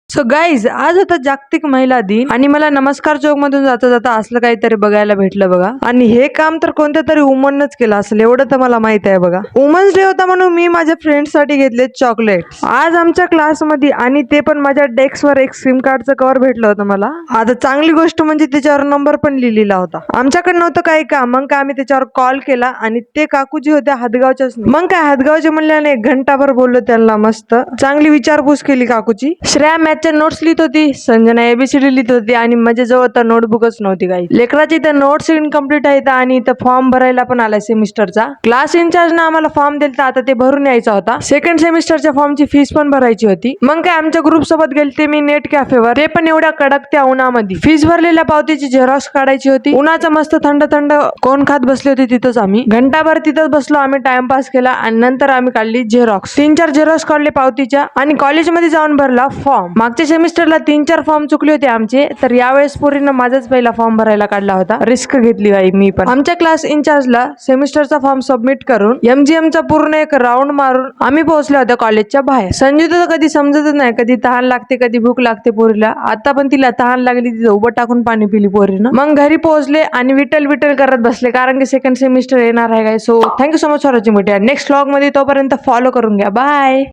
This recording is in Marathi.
सो गाईज, आज होता जागतिक महिला दिन आणि मला नमस्कार चौक मधून जाता जाता असलं काहीतरी बघायला भेटलं बघा. आणि हे काम तर कोणत्या तरी वुमनच केलं असेल एवढं तर मला माहित आहे बघा. वुमन्स डे होता म्हणून मी माझ्या फ्रेंड्स साठी घेतले चॉकलेट. आज आमच्या क्लासमध्ये आणि ते पण माझ्या डेस्कवर एक सिम कार्डचं कव्हर भेटलं होतं मला. आता चांगली गोष्ट म्हणजे त्याच्यावर नंबर पण लिहिलेला होता. आमच्याकडे नव्हतं काही काम, मग काय आम्ही त्याच्यावर कॉल केला आणि ते काकू जे होते हातगावच्याच मग काय हातगावचे म्हणल्याने 1 घंटाभर बोललो त्यांना. मस्त चांगली विचारपूस केली काकूची. श्रेया मॅथच्या नोट्स लिहित होती, संजना एबीसीडी लिहित होती आणि माझ्याजवळ तर नोटबुकच नव्हती काही. लेकराची तर नोट्स इनकम्प्लीट आहेत आणि इथं फॉर्म भरायला पण आलाय सेमिस्टरचा. क्लास इन्चार्जनं आम्हाला फॉर्म दिलता, आता ते भरून यायचा होता. सेकंड सेमिस्टरच्या फॉर्मची फीस पण भरायची होती. मग काय आमच्या ग्रुप सोबत गेलते मी नेट कॅफेवर, ते पण एवढ्या कडक त्या उन्हामध्ये. फीस भरलेल्या पावतीची झेरॉक्स काढायची होती. उन्हाचं मस्त थंड थंड कोण खात बसले होते तिथंच आम्ही. घंटाभर तिथंच बसलो आम्ही, टाइमपास केला आणि नंतर आम्ही काढली झेरॉक्स. 3-4 झेरॉक्स काढले पावतीच्या आणि कॉलेजमध्ये जाऊन भरला फॉर्म. मागच्या सेमिस्टरला 3-4 फॉर्म चुकले होते आमचे, तर यावेळेस पोरीनं माझाच पहिला फॉर्म भरायला काढला होता. रिस्क घेतली बाई मी पण. आमच्या क्लास इन्चार्जला सेमिस्टरचा फॉर्म सबमिट करून MGMचा पूर्ण एक राऊंड मारून आम्ही पोहोचलो होतो कॉलेजच्या बाहेर. संजूला तर कधी समजतच नाही, कधी तहान लागते कधी भूक लागते पोरीला. आता पण तिला तहान लागली, तिथं उभं टाकून पाणी पिली पोरीनं. मग घरी पोहोचले आणि विठ्ठल विठ्ठल करत बसले, कारण की सेकंड सेमिस्टर येणार आहे काय. So thank you so much for watching. Next vlog मध्ये तोपर्यंत फॉलो करून घ्या. बाय.